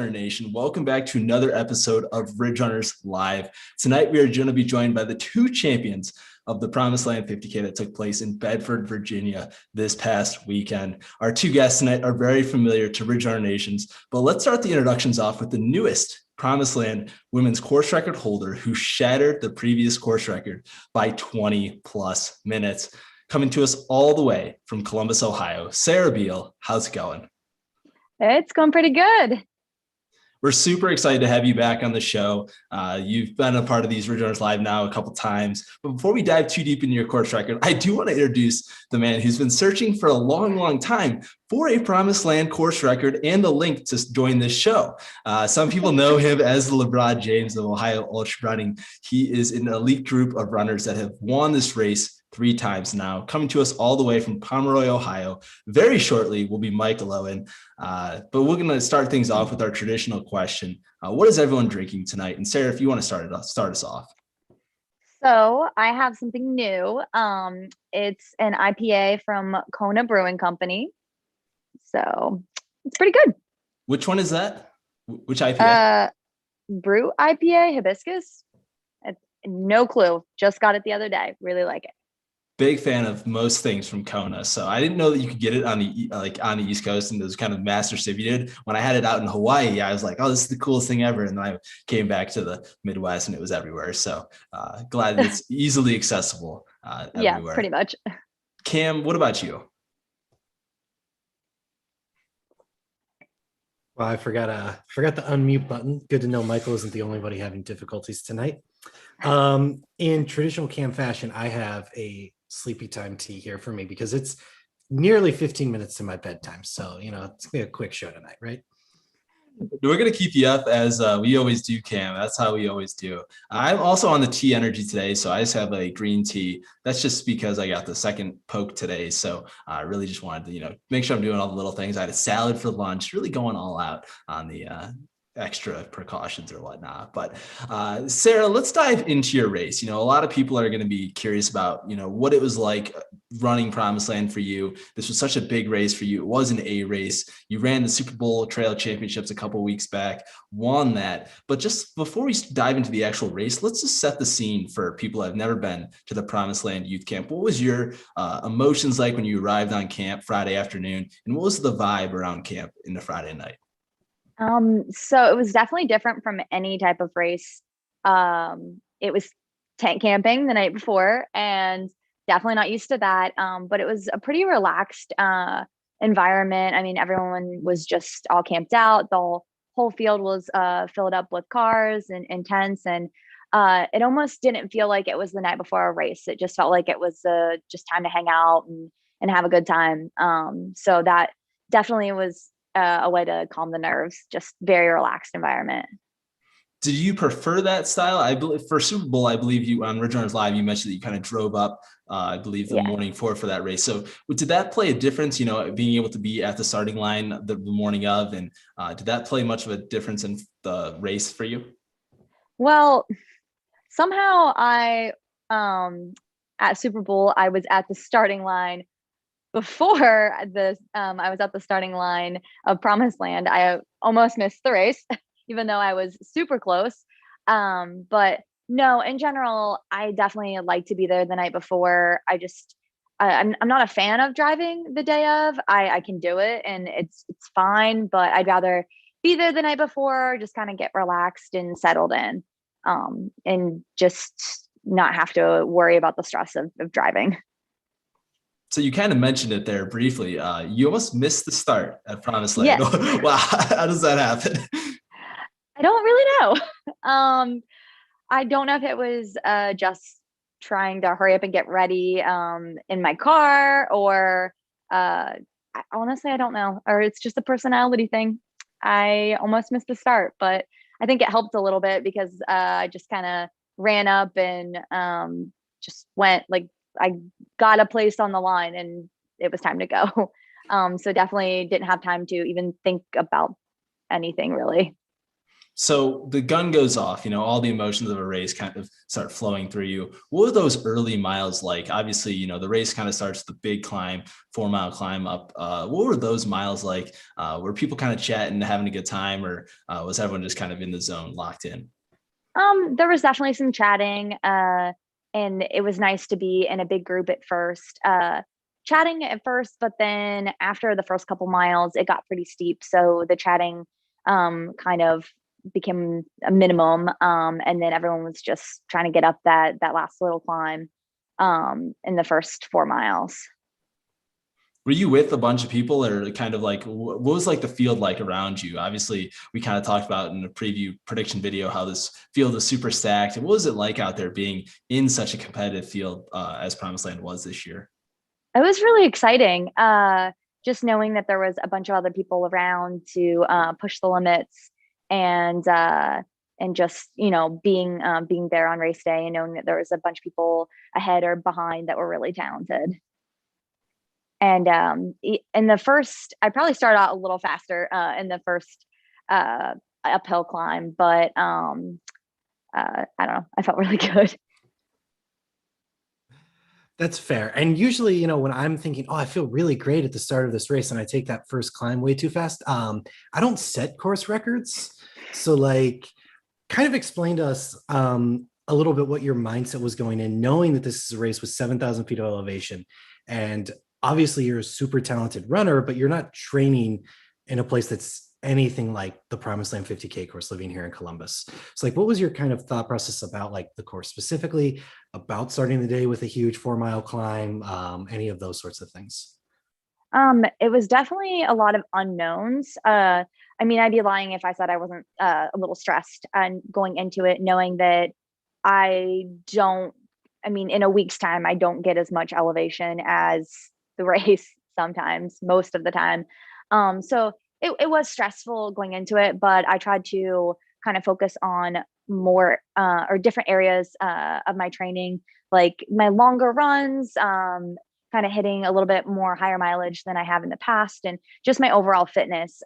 Runner Nation. Welcome back to another episode of Ridge Runners Live. Tonight, we are going to be joined by the two champions of the Promised Land 50K that took place in Bedford, Virginia this past weekend. Our two guests tonight are very familiar to Ridge Runner Nations, but let's start the introductions off with the newest Promised Land women's course record holder who shattered the previous course record by 20 plus minutes. Coming to us all the way from Columbus, Ohio, Sarah Biehl. How's it going? It's going pretty good. We're super excited to have you back on the show. You've been a part of these Ridge Runners Live now a couple times. But before we dive too deep into your course record, I do want to introduce the man who's been searching for a long, long time for a Promised Land course record and a link to join this show. Some people know him as the LeBron James of Ohio Ultra Running. He is in an elite group of runners that have won this race 3 times now. Coming to us all the way from Pomeroy, Ohio. Very shortly will be Michael Owen. But we're going to start things off with our traditional question. What is everyone drinking tonight? And Sarah, if you want to start us off. So I have something new. It's an IPA from Kona Brewing Company. So it's pretty good. Which one is that? Which IPA? Brew IPA, hibiscus. No clue. Just got it the other day. Really like it. Big fan of most things from Kona. So I didn't know that you could get it on the East Coast and those kind of mass distributed. When I had it out in Hawaii, I was like, oh, this is the coolest thing ever. And then I came back to the Midwest and it was everywhere. So glad that it's easily accessible everywhere. Yeah, pretty much. Cam, what about you? Well, I forgot the unmute button. Good to know Michael isn't the only one having difficulties tonight. In traditional Cam fashion, I have a sleepy time tea here for me because it's nearly 15 minutes to my bedtime. So, it's gonna be a quick show tonight, right? We're going to keep you up as we always do, Cam. That's how we always do. I'm also on the tea energy today, so I just have a green tea. That's just because I got the second poke today. So I really just wanted to, make sure I'm doing all the little things. I had a salad for lunch, really going all out on the extra precautions or whatnot. But Sarah, let's dive into your race. A lot of people are going to be curious about, what it was like running Promised Land for you. This was such a big race for you. It was an A race. You ran the Super Bowl Trail Championships a couple of weeks back, won that. But just before we dive into the actual race, let's just set the scene for people that have never been to the Promised Land Youth Camp. What was your emotions like when you arrived on camp Friday afternoon? And what was the vibe around camp in the Friday night? So it was definitely different from any type of race. It was tent camping the night before and definitely not used to that. But it was a pretty relaxed environment. I mean, everyone was just all camped out. The whole field was filled up with cars and tents, and it almost didn't feel like it was the night before a race. It just felt like it was just time to hang out and have a good time. So that definitely was a way to calm the nerves. Just very relaxed environment. Did you prefer that style? I believe for Super Bowl, I believe you on Ridge Runners Live, you mentioned that you kind of drove up, I believe the morning for that race. So did that play a difference, being able to be at the starting line the morning of, and did that play much of a difference in the race for you? Well, somehow at Super Bowl, I was at the starting line before this. I was at the starting line of Promised Land. I almost missed the race, even though I was super close. But no, in general, I definitely like to be there the night before. I'm not a fan of driving the day of. I can do it and it's fine, but I'd rather be there the night before, just kind of get relaxed and settled in, and just not have to worry about the stress of driving. So you kind of mentioned it there briefly. You almost missed the start at Promised Land. Yes. Wow, how does that happen? I don't really know. I don't know if it was just trying to hurry up and get ready in my car, or honestly, I don't know. Or it's just a personality thing. I almost missed the start, but I think it helped a little bit because I just kind of ran up and just went, like, I got a place on the line and it was time to go. So definitely didn't have time to even think about anything really. So the gun goes off, all the emotions of a race kind of start flowing through you. What were those early miles like? Obviously, the race kind of starts the big climb, 4 mile climb up. What were those miles like? Were people kind of chatting, having a good time, or was everyone just kind of in the zone, locked in? There was definitely some chatting, and it was nice to be in a big group at first. Chatting at first, but then after the first couple miles, it got pretty steep. So the chatting kind of became a minimum, and then everyone was just trying to get up that last little climb in the first 4 miles. Were you with a bunch of people, or kind of like, what was like the field like around you? Obviously, we kind of talked about in the preview prediction video how this field is super stacked. And what was it like out there being in such a competitive field as Promised Land was this year? It was really exciting. Just knowing that there was a bunch of other people around to push the limits, and just being there on race day and knowing that there was a bunch of people ahead or behind that were really talented. And in the first, I probably started out a little faster in the first uphill climb, but I don't know. I felt really good. That's fair. And usually, when I'm thinking, oh, I feel really great at the start of this race and I take that first climb way too fast, I don't set course records. So like, kind of explain to us a little bit what your mindset was going in, knowing that this is a race with 7,000 feet of elevation. And obviously you're a super talented runner, but you're not training in a place that's anything like the Promised Land 50K course living here in Columbus. So like, what was your kind of thought process about like the course specifically, about starting the day with a huge 4 mile climb, any of those sorts of things? It was definitely a lot of unknowns. I'd be lying if I said I wasn't a little stressed and going into it, knowing that I don't, in a week's time, I don't get as much elevation as the race sometimes, most of the time. So it was stressful going into it, but I tried to kind of focus on more or different areas of my training, like my longer runs, kind of hitting a little bit more higher mileage than I have in the past, and just my overall fitness.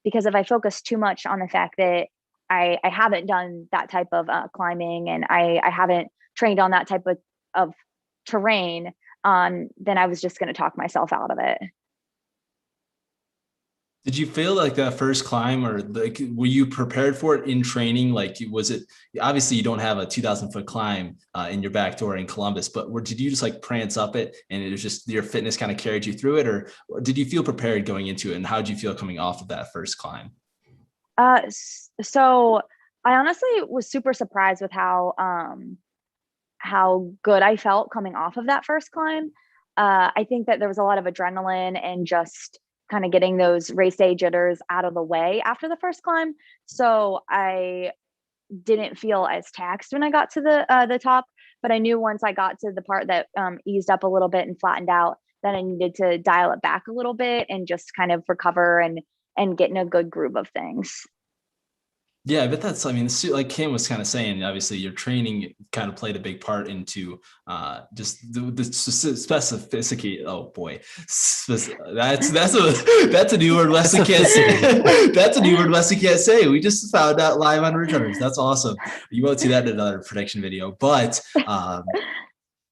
Because if I focus too much on the fact that I haven't done that type of climbing, and I haven't trained on that type of terrain, then I was just going to talk myself out of it. Did you feel like that first climb, or like, were you prepared for it in training? Like, was it, obviously you don't have a 2,000-foot climb in your back door in Columbus, but did you just like prance up it and it was just your fitness kind of carried you through it? Or did you feel prepared going into it? And how did you feel coming off of that first climb? So I honestly was super surprised with how good I felt coming off of that first climb. I think that there was a lot of adrenaline and just kind of getting those race day jitters out of the way after the first climb. So I didn't feel as taxed when I got to the top, but I knew once I got to the part that eased up a little bit and flattened out, that I needed to dial it back a little bit and just kind of recover and get in a good groove of things. Yeah, but that's, like Kim was kind of saying, obviously your training kind of played a big part into just the specificity. Oh boy, that's a new word Leslie can't say. That's a new word Leslie can't say. We just found out live on Ridge Runners. That's awesome. You won't see that in another prediction video, but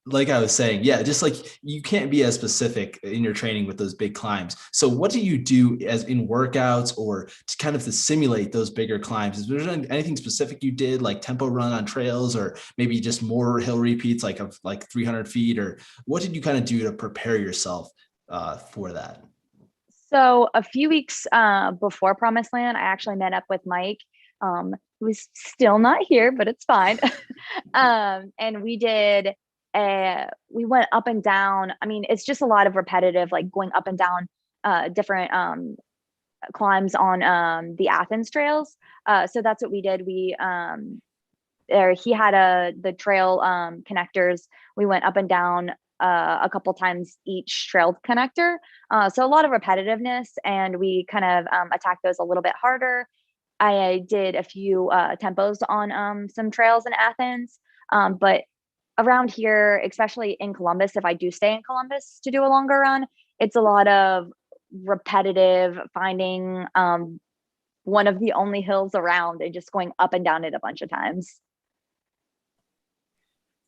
like I was saying, yeah, just like you can't be as specific in your training with those big climbs. So what do you do as in workouts or to kind of to simulate those bigger climbs? Is there anything specific you did, like tempo run on trails, or maybe just more hill repeats of 300 feet? Or what did you kind of do to prepare yourself for that? So a few weeks before Promised Land, I actually met up with Mike, who's still not here, but it's fine. And we went up and down. It's just a lot of repetitive, like going up and down different climbs on the Athens trails. So that's what we did. He had the trail connectors. We went up and down a couple times each trail connector. So a lot of repetitiveness, and we kind of attacked those a little bit harder. I did a few tempos on some trails in Athens, but around here, especially in Columbus, if I do stay in Columbus to do a longer run, it's a lot of repetitive finding one of the only hills around and just going up and down it a bunch of times.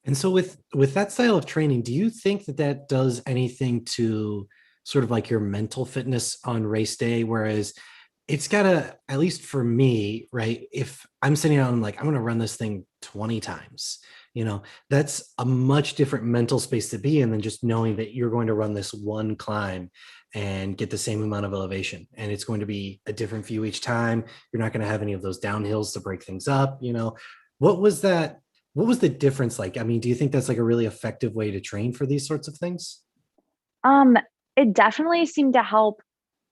And so with that style of training, do you think that that does anything to sort of like your mental fitness on race day? Whereas it's gotta, at least for me, right? If I'm sitting down and like, I'm gonna run this thing 20 times, that's a much different mental space to be in than just knowing that you're going to run this one climb and get the same amount of elevation. And it's going to be a different view each time. You're not going to have any of those downhills to break things up. What was that? What was the difference like? I mean, do you think that's like a really effective way to train for these sorts of things? Um, it definitely seemed to help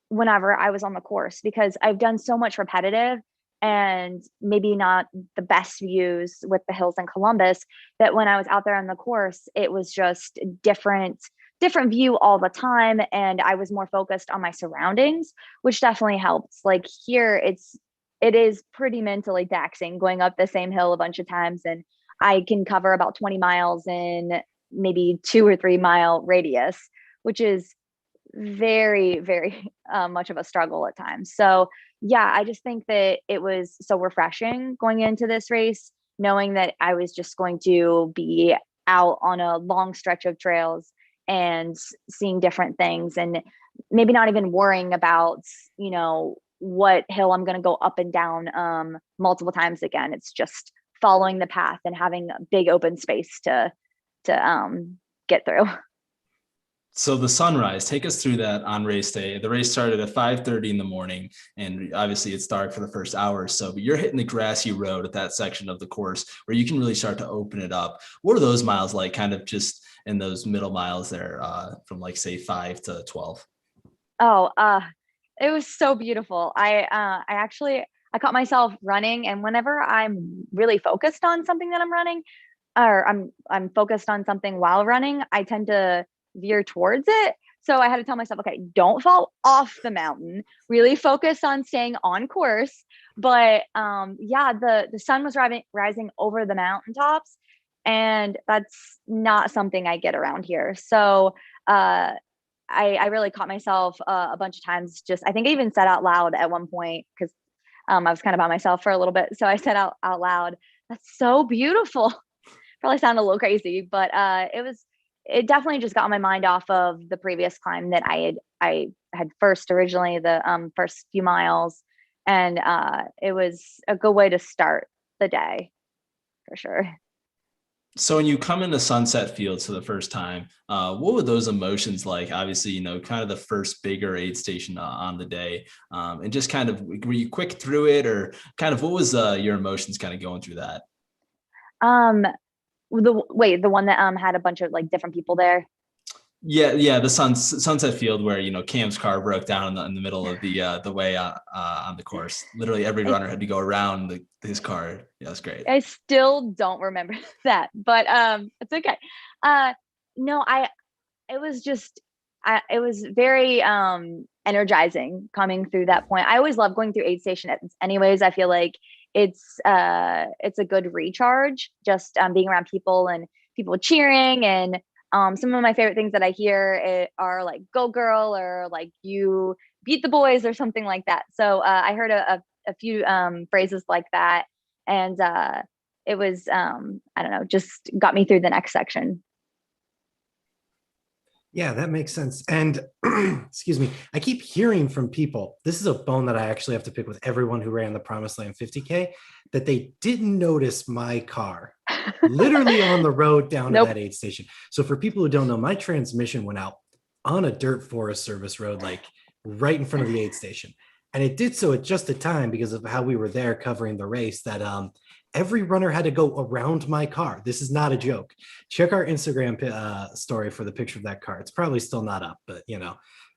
whenever I was on the course because I've done so much repetitive and maybe not the best views with the hills in Columbus, that when I was out there on the course, it was just different view all the time. And I was more focused on my surroundings, which definitely helps. Like here, it is pretty mentally taxing going up the same hill a bunch of times. And I can cover about 20 miles in maybe 2 or 3 mile radius, which is very, very much of a struggle at times. So yeah, I just think that it was so refreshing going into this race, knowing that I was just going to be out on a long stretch of trails and seeing different things and maybe not even worrying about, what hill I'm going to go up and down multiple times again. It's just following the path and having a big open space to get through. So the sunrise, take us through that on race day. The race started at 5:30 in the morning, and obviously it's dark for the first hour or so, but you're hitting the grassy road at that section of the course where you can really start to open it up. What are those miles like, kind of just in those middle miles there, from like say 5 to 12? Oh, it was so beautiful. I caught myself running, and whenever I'm really focused on something that I'm running, or I'm focused on something while running, I tend to veer towards it. So I had to tell myself, okay, don't fall off the mountain. Really focus on staying on course. But yeah, the sun was rising over the mountaintops, and that's not something I get around here. So I really caught myself a bunch of times. Just I think I even said out loud at one point because I was kind of by myself for a little bit. So I said out loud, "That's so beautiful." Probably sounded a little crazy, but it definitely just got my mind off of the previous climb that I had first originally, the first few miles, and it was a good way to start the day for sure. So when you come into Sunset Fields for the first time, what were those emotions like? Obviously, kind of the first bigger aid station on the day, and just kind of were you quick through it, or kind of what was your emotions kind of going through that? Um, the one that had a bunch of like different people there. Yeah, the Sunset Field where Cam's car broke down in the middle of the way on the course. Literally every I, runner had to go around his car. Yeah, that's great. I still don't remember that, but it's okay. Uh, no, it was just it was very energizing coming through that point. I always love going through aid station anyways. I feel like it's a good recharge just being around people and people cheering, and some of my favorite things that I hear are like "Go Girl" or like "You beat the boys" or something like that. So I heard a few phrases like that, and it was I don't know, just got me through the next section. Yeah, that makes sense. And excuse me, I keep hearing from people, this is a bone that I actually have to pick with everyone who ran the Promised Land 50K, that they didn't notice my car literally on the road down to Nope. that aid station. So for people who don't know, my transmission went out on a dirt Forest Service road, like right in front of the aid station. And it did so at just the time because of how we were there covering the race that every runner had to go around my car. This is not a joke. Check our Instagram story for the picture of that car. It's probably still not up, but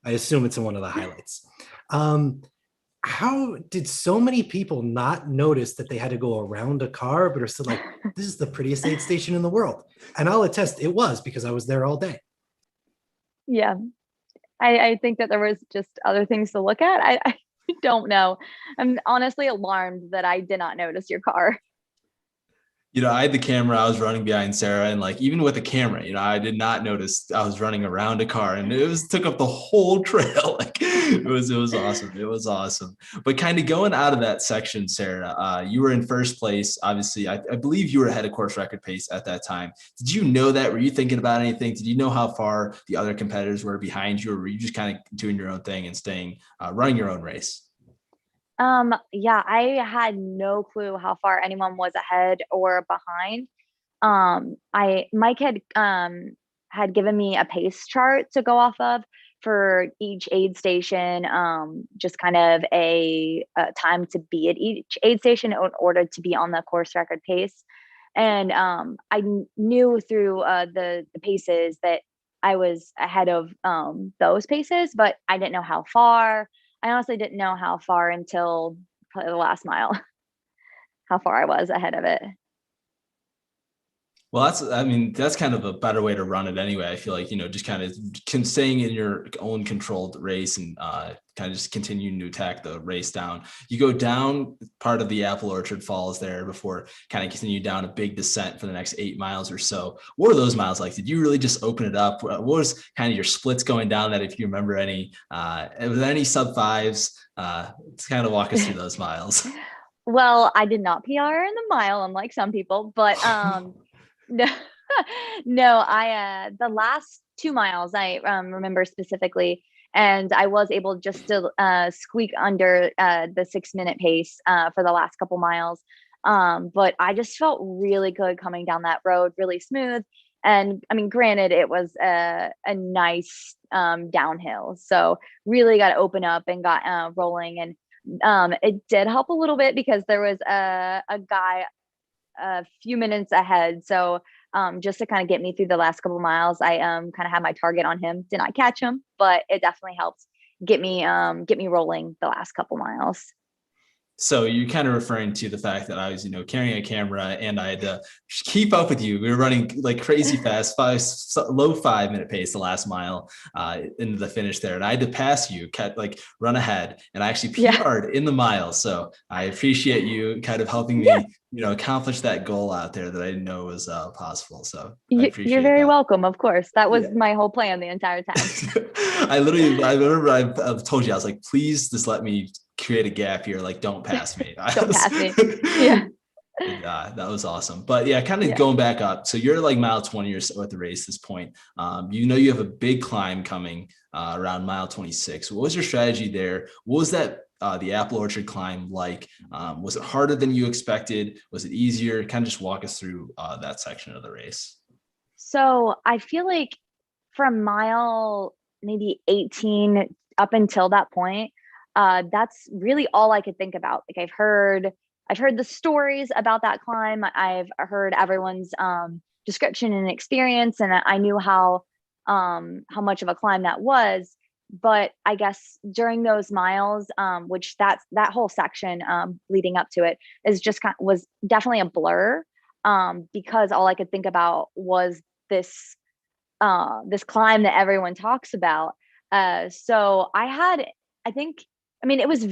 I assume it's in one of the highlights. How did so many people not notice that they had to go around a car, but are still like, this is the prettiest aid station in the world? And I'll attest it was, because I was there all day. Yeah, I think that there was just other things to look at. I don't know. I'm honestly alarmed that I did not notice your car. I had the camera, I was running behind Sarah, and like, even with the camera, I did not notice I was running around a car, and took up the whole trail. Like it was awesome. It was awesome. But kind of going out of that section, Sarah, you were in first place. Obviously, I believe you were ahead of course record pace at that time. Did you know that? Were you thinking about anything? Did you know how far the other competitors were behind you, or were you just kind of doing your own thing and running your own race? Yeah, I had no clue how far anyone was ahead or behind. Mike had given me a pace chart to go off of for each aid station, just kind of a time to be at each aid station in order to be on the course record pace. And I knew through the paces that I was ahead of those paces, but I didn't know how far. I honestly didn't know how far until probably the last mile, how far I was ahead of it. Well, that's kind of a better way to run it anyway. I feel like, just kind of staying in your own controlled race and kind of just continuing to attack the race down. You go down part of the apple orchard falls there before kind of continue down a big descent for the next 8 miles or so. What were those miles like? Did you really just open it up? What was kind of your splits going down that, if you remember any, was there any sub fives? To kind of walk us through those miles. Well, I did not PR in the mile, unlike some people, but no, no, I the last 2 miles I remember specifically, and I was able just to squeak under the 6-minute pace for the last couple miles. But I just felt really good coming down that road, really smooth. And I mean, granted, it was a nice downhill, so really got to open up and got rolling. And it did help a little bit because there was a guy a few minutes ahead. So just to kind of get me through the last couple of miles, I kind of had my target on him. Did not catch him, but it definitely helped get me rolling the last couple miles. So you're kind of referring to the fact that I was, carrying a camera and I had to keep up with you. We were running like crazy fast, low 5-minute pace the last mile into the finish there. And I had to pass you, like run ahead. And I actually PR'd in the mile. So I appreciate you kind of helping me, accomplish that goal out there that I didn't know was possible. So you're very welcome. Of course. That was my whole plan the entire time. I remember I've told you, I was like, please just let me create a gap here. Like, don't pass me. Don't pass me. Yeah. That was awesome. But yeah, kind of going back up. So you're like mile 20 or so at the race at this point. You have a big climb coming around mile 26. What was your strategy there? What was that the apple orchard climb like? Was it harder than you expected? Was it easier? Kind of just walk us through that section of the race. So I feel like from mile maybe 18 up until that point, that's really all I could think about. Like I've heard the stories about that climb. I've heard everyone's description and experience, and I knew how much of a climb that was. But I guess during those miles, which that whole section leading up to it was definitely a blur, because all I could think about was this climb that everyone talks about. So it was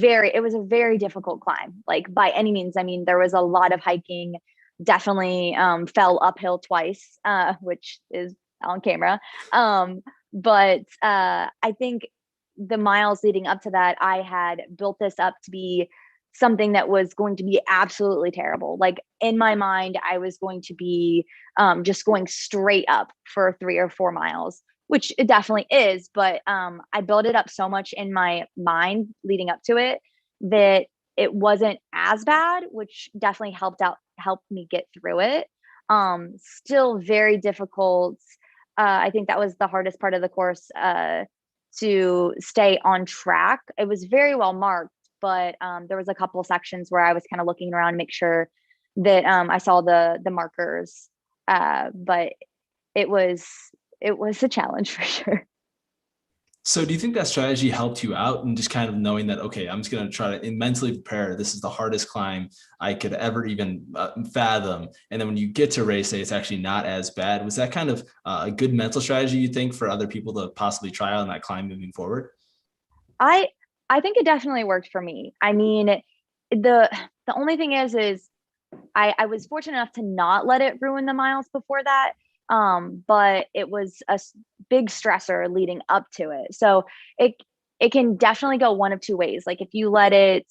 a very difficult climb, like by any means. I mean, there was a lot of hiking, definitely fell uphill twice, which is on camera. But I think the miles leading up to that, I had built this up to be something that was going to be absolutely terrible. Like in my mind, I was going to be just going straight up for 3 or 4 miles, which it definitely is. But I built it up so much in my mind leading up to it that it wasn't as bad, which definitely helped me get through it. Still very difficult. I think that was the hardest part of the course, to stay on track. It was very well marked, but there was a couple of sections where I was kind of looking around to make sure that I saw the markers. But it was a challenge for sure. So do you think that strategy helped you out, and just kind of knowing that, okay, I'm just going to try to mentally prepare. This is the hardest climb I could ever even fathom. And then when you get to race day, it's actually not as bad. Was that kind of a good mental strategy, you think, for other people to possibly try on that climb moving forward? I think it definitely worked for me. I mean, the only thing is I was fortunate enough to not let it ruin the miles before that. But it was a big stressor leading up to it. So it can definitely go one of two ways. Like if you let it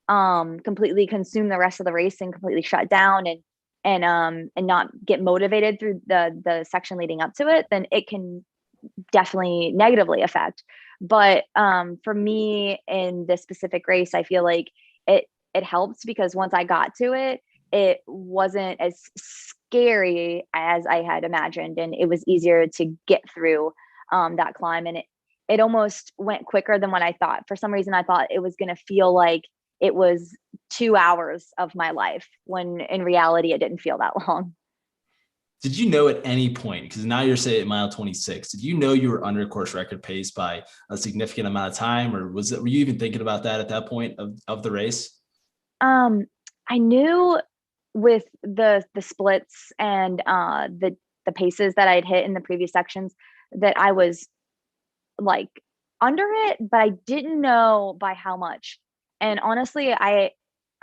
completely consume the rest of the race and completely shut down and not get motivated through the section leading up to it, then it can definitely negatively affect. But for me in this specific race, I feel like it helped because once I got to it, it wasn't as scary as I had imagined, and it was easier to get through that climb. And it almost went quicker than what I thought. For some reason, I thought it was going to feel like it was 2 hours of my life, when in reality, it didn't feel that long. Did you know at any point, because now you're saying at mile 26, did you know you were under course record pace by a significant amount of time, or were you even thinking about that at that point of the race? I knew with the splits and the paces that I'd hit in the previous sections that I was like under it, but I didn't know by how much. And honestly, I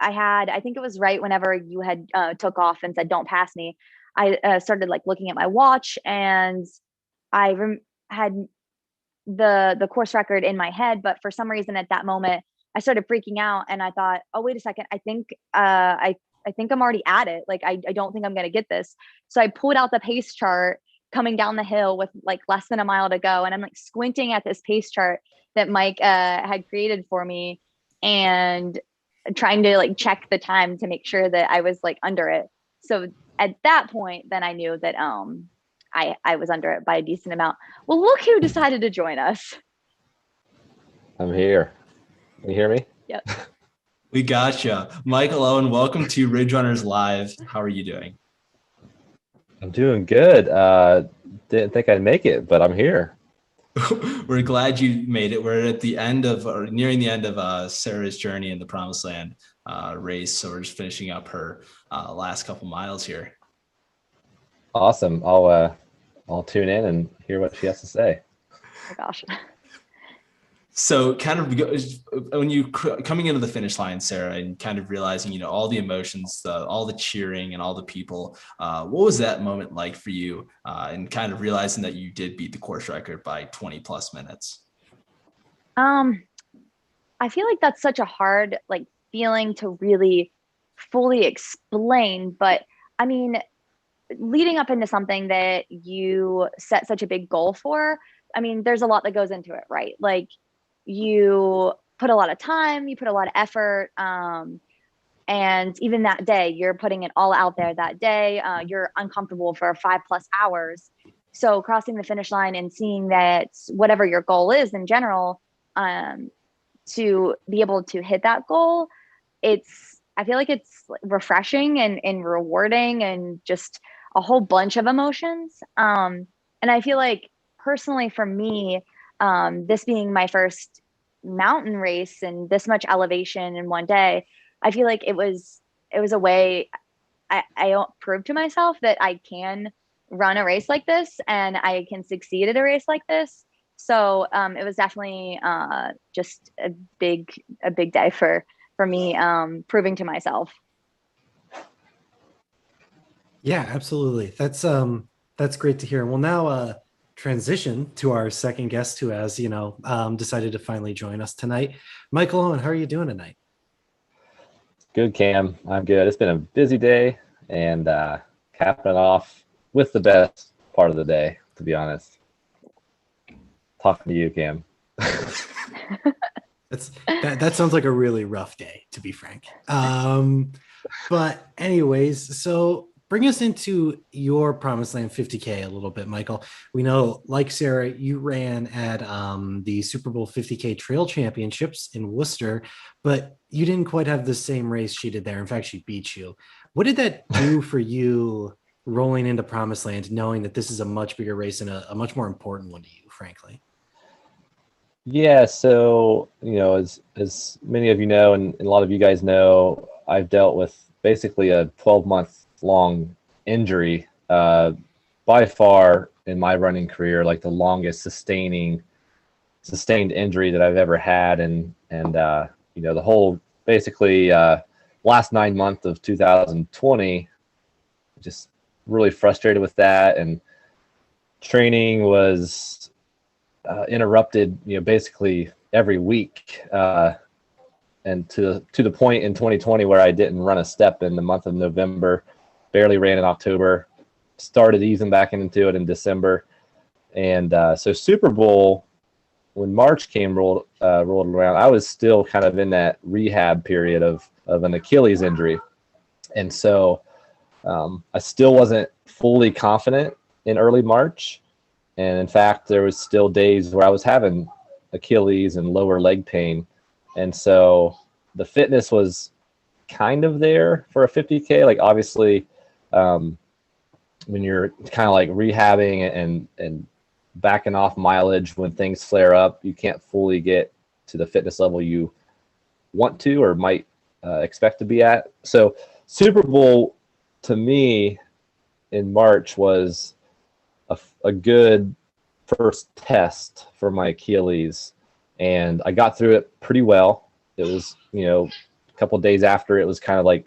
think it was right whenever you had took off and said, "Don't pass me." I started like looking at my watch, and I had the course record in my head, but for some reason at that moment I started freaking out, and I thought, "Oh, wait a second, I think I think I'm already at it. Like I don't think I'm gonna get this." So I pulled out the pace chart coming down the hill with like less than a mile to go, and I'm like squinting at this pace chart that Mike had created for me, and trying to like check the time to make sure that I was like under it. So at that point, then I knew that I was under it by a decent amount. Well, look who decided to join us. I'm here. Can you hear me? Yep. We gotcha. Michael Owen, welcome to Ridge Runners Live. How are you doing? I'm doing good. Didn't think I'd make it, but I'm here. We're glad you made it. We're at the end of, or nearing the end of Sarah's journey in the Promised Land race. So we're just finishing up her last couple miles here. Awesome. I'll tune in and hear what she has to say. Oh my gosh. So kind of when you coming into the finish line, Sarah, and kind of realizing, you know, all the emotions, all the cheering and all the people, what was that moment like for you? And kind of realizing that you did beat the course record by 20 plus minutes. I feel like that's such a hard like feeling to really fully explain, but I mean, leading up into something that you set such a big goal for, I mean, there's a lot that goes into it, right? Like you put a lot of time, you put a lot of effort, and even that day, you're putting it all out there that day. You're uncomfortable for 5+ hours. So crossing the finish line and seeing that whatever your goal is in general, to be able to hit that goal, I feel like it's refreshing and rewarding and just a whole bunch of emotions. And I feel like personally for me, this being my first mountain race and this much elevation in one day, I feel like it was a way I proved to myself that I can run a race like this and I can succeed at a race like this. So it was definitely just a big day for me, proving to myself. Yeah, absolutely. That's great to hear. We'll now transition to our second guest who has, decided to finally join us tonight. Michael Owen, how are you doing tonight? Good, Cam. I'm good. It's been a busy day, and capping it off with the best part of the day, to be honest. Talking to you, Cam. That sounds like a really rough day, to be frank. But anyways, so bring us into your Promised Land 50K a little bit, Michael. We know, like Sarah, you ran at the Super Bowl 50K Trail Championships in Worcester, but you didn't quite have the same race she did there. In fact, she beat you. What did that do for you rolling into Promised Land, knowing that this is a much bigger race and a much more important one to you, frankly? Yeah, so, as many of you know, and a lot of you guys know, I've dealt with basically a 12-month-long injury, by far in my running career, like the longest sustained injury that I've ever had. And the whole, basically, last 9 months of 2020, just really frustrated with that, and training was interrupted, basically every week, and to the point in 2020 where I didn't run a step in the month of November, barely ran in October, started easing back into it in December, and so Super Bowl, when March came rolled around, I was still kind of in that rehab period of an Achilles injury, and so I still wasn't fully confident in early March. And in fact, there was still days where I was having Achilles and lower leg pain. And so the fitness was kind of there for a 50K. Like, obviously, when you're kind of like rehabbing and backing off mileage, when things flare up, you can't fully get to the fitness level you want to or might expect to be at. So Super Bowl, to me, in March was a good first test for my Achilles, and I got through it pretty well. It was, a couple of days after, it was kind of like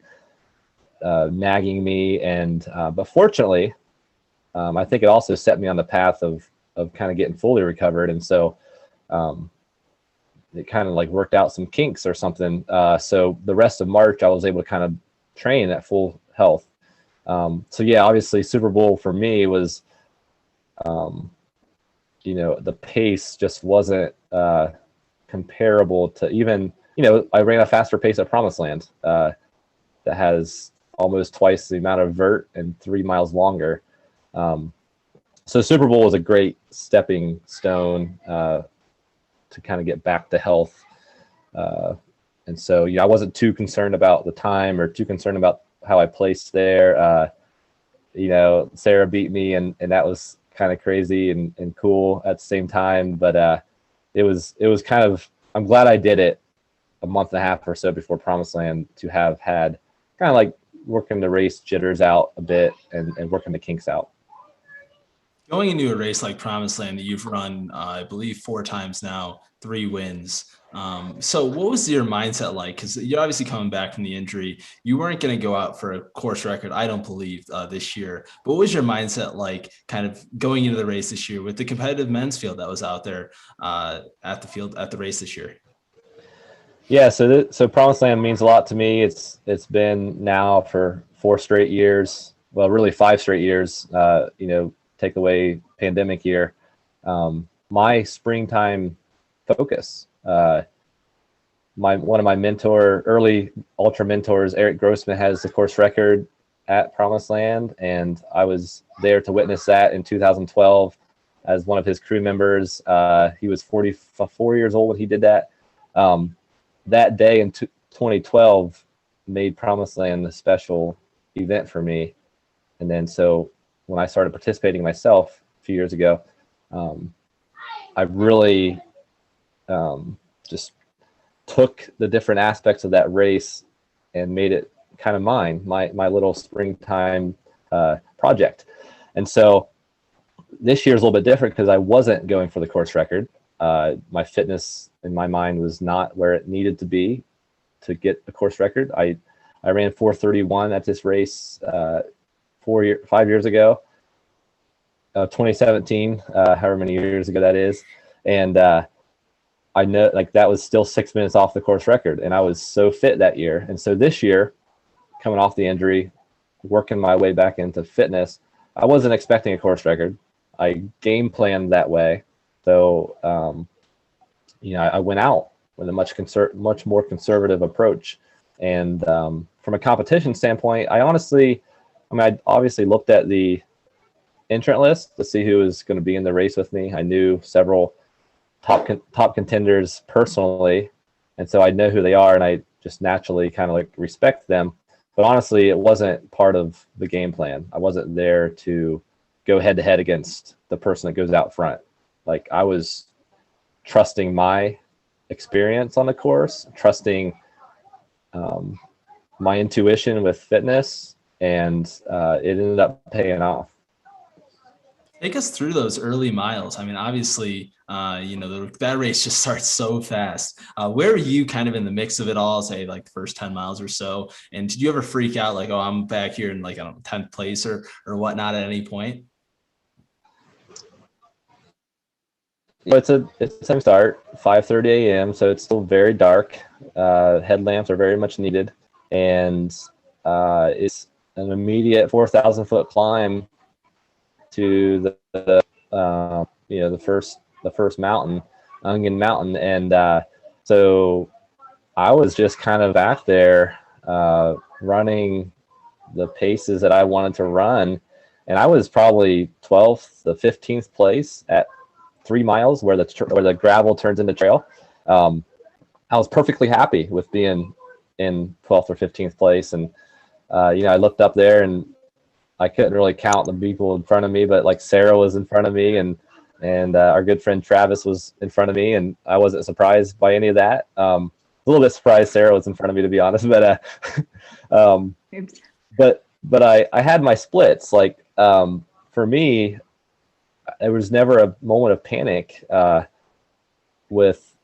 nagging me, and but fortunately, I think it also set me on the path of kind of getting fully recovered, and so it kind of like worked out some kinks or something. So the rest of March, I was able to kind of train at full health. So yeah, obviously Super Bowl for me was, the pace just wasn't comparable to even, I ran a faster pace at Promised Land that has almost twice the amount of vert and 3 miles longer. So Super Bowl was a great stepping stone to kind of get back to health. And so, I wasn't too concerned about the time or too concerned about how I placed there. Sarah beat me, and that was kind of crazy and cool at the same time. But it was kind of, I'm glad I did it a month and a half or so before Promised Land to have had kind of like working the race jitters out a bit and working the kinks out. Going into a race like Promised Land that you've run, I believe 4 times now, 3 wins. So what was your mindset like? Because you're obviously coming back from the injury. You weren't going to go out for a course record, I don't believe, this year. But what was your mindset like kind of going into the race this year with the competitive men's field that was out there at the race this year? Yeah, so Promised Land means a lot to me. It's been now for 4 straight years. Well, really 5 straight years, take away pandemic year. My springtime focus. One of my early ultra mentors, Eric Grossman, has the course record at Promised Land, and I was there to witness that in 2012 as one of his crew members. He was 44 years old when he did that. That day in 2012 made Promised Land a special event for me. And then so when I started participating myself a few years ago, I really just took the different aspects of that race and made it kind of my little springtime project. And so this year is a little bit different because I wasn't going for the course record. My fitness in my mind was not where it needed to be to get a course record. I ran 4:31 at this race 5 years ago, 2017, however many years ago that is. And I know like that was still 6 minutes off the course record, and I was so fit that year. And so this year, coming off the injury, working my way back into fitness, I wasn't expecting a course record. I game planned that way. So, I went out with a much more conservative approach. And from a competition standpoint, I obviously looked at the entrant list to see who was going to be in the race with me. I knew several top contenders personally, and so I know who they are, and I just naturally kind of like respect them. But honestly, it wasn't part of the game plan. I wasn't there to go head to head against the person that goes out front. Like, I was trusting my experience on the course, trusting my intuition with fitness, and it ended up paying off. Take us through those early miles. I mean, obviously, that race just starts so fast. Where were you kind of in the mix of it all, say like the first 10 miles or so? And did you ever freak out like, oh, I'm back here in like, I don't know, 10th place or whatnot at any point? It's the same start, 5:30 a.m. So it's still very dark. Headlamps are very much needed, and it's an immediate 4,000-foot climb to the first mountain, Onion Mountain, and so I was just kind of back there running the paces that I wanted to run, and I was probably 12th to 15th place at 3 miles where the gravel turns into trail. I was perfectly happy with being in 12th or 15th place, and I looked up there and I couldn't really count the people in front of me, but like Sarah was in front of me, and our good friend Travis was in front of me, and I wasn't surprised by any of that. A little bit surprised Sarah was in front of me, to be honest, but but I had my splits. Like for me, there was never a moment of panic with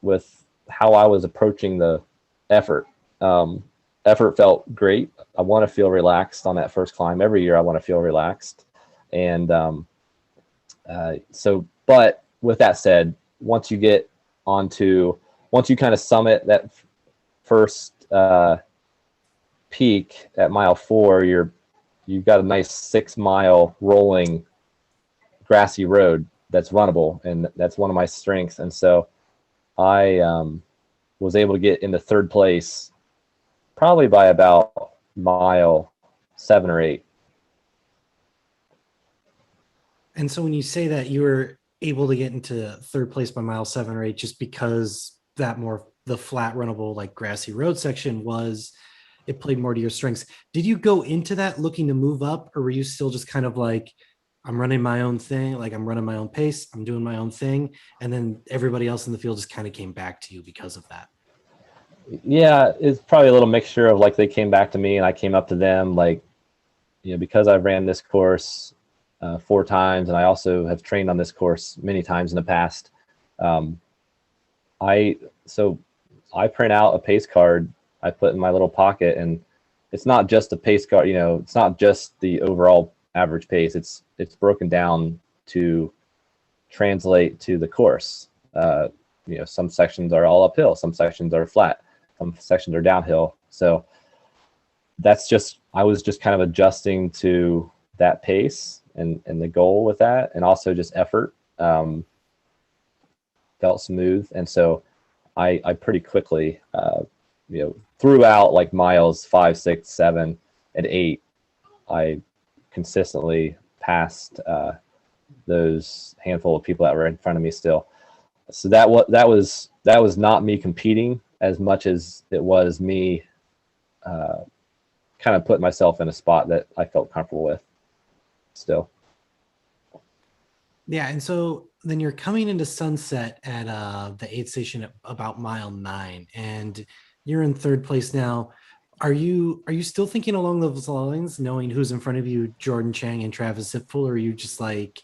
how I was approaching the effort. Effort felt great. I want to feel relaxed on that first climb. Every year I want to feel relaxed. And but with that said, once you kind of summit that first peak at mile 4, you've got a nice 6-mile rolling grassy road that's runnable, and that's one of my strengths. And so I was able to get into 3rd place probably by about mile 7 or 8. And so when you say that you were able to get into 3rd place by mile 7 or 8, just because the flat runnable, like grassy road section it played more to your strengths. Did you go into that looking to move up, or were you still just kind of like, I'm running my own thing, like I'm running my own pace, I'm doing my own thing, and then everybody else in the field just kind of came back to you because of that? Yeah, it's probably a little mixture of like they came back to me and I came up to them, like, because I ran this course 4 times, and I also have trained on this course many times in the past. I print out a pace card I put in my little pocket, and it's not just a pace card, it's not just the overall average pace. It's broken down to translate to the course. Some sections are all uphill, some sections are flat, some sections are downhill. So I was just kind of adjusting to that pace and the goal with that, and also just effort felt smooth. And so I pretty quickly, throughout like miles 5, 6, 7, and 8, I consistently passed those handful of people that were in front of me still. So that was not me competing as much as it was me kind of putting myself in a spot that I felt comfortable with still. Yeah, and so then you're coming into sunset at the aid station at about mile 9, and you're in 3rd place now. Are you still thinking along those lines, knowing who's in front of you, Jordan Chang and Travis Zipfel, or are you just like,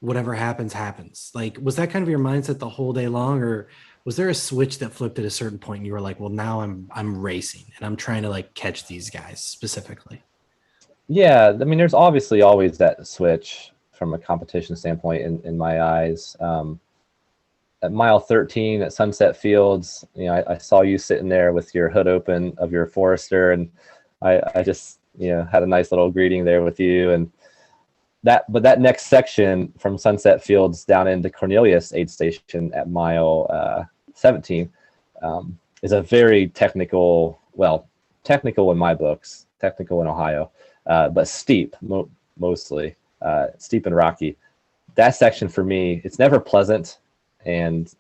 whatever happens, happens? Like, was that kind of your mindset the whole day long, or was there a switch that flipped at a certain point and you were like, well, now I'm racing and I'm trying to like catch these guys specifically? Yeah, I mean, there's obviously always that switch from a competition standpoint in my eyes. At mile 13 at Sunset Fields, I saw you sitting there with your hood open of your Forester, and I just had a nice little greeting there with you. And that next section from Sunset Fields down into Cornelius aid station at mile 17 is a very technical in my books, technical in Ohio, but steep, mostly steep and rocky. That section for me, it's never pleasant, and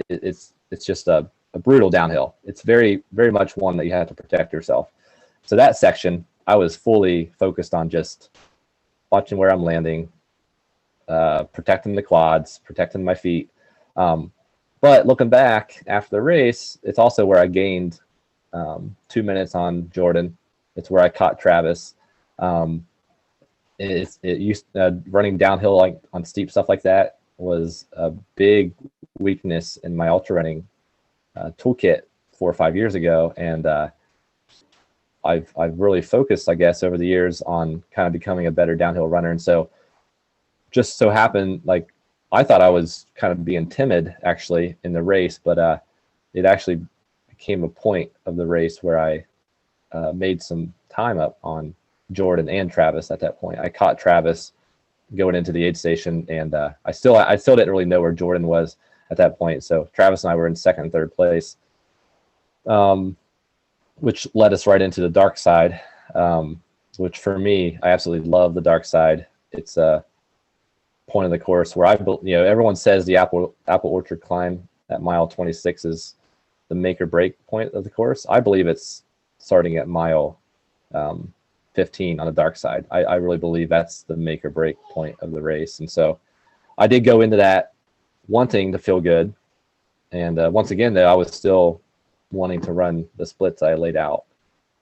it's just a brutal downhill. It's very, very much one that you have to protect yourself. So that section, I was fully focused on just watching where I'm landing, protecting the quads, protecting my feet. But looking back after the race, it's also where I gained 2 minutes on Jordan. It's where I caught Travis. And it used running downhill like on steep stuff like that was a big weakness in my ultra running toolkit 4 or 5 years ago, and I've really focused, I guess, over the years on kind of becoming a better downhill runner. And so just so happened, like, I thought I was kind of being timid actually in the race, but it actually became a point of the race where I made some time up on Jordan and Travis at that point. I caught Travis going into the aid station, and I still didn't really know where Jordan was at that point. So Travis and I were in second and third place, which led us right into the dark side, which for me, I absolutely love the dark side. It's a point of the course where everyone says the apple orchard climb at mile 26 is the make or break point of the course. I believe it's starting at mile 15 on the dark side. I really believe that's the make or break point of the race. And so I did go into that wanting to feel good. And once again, though, I was still wanting to run the splits I laid out.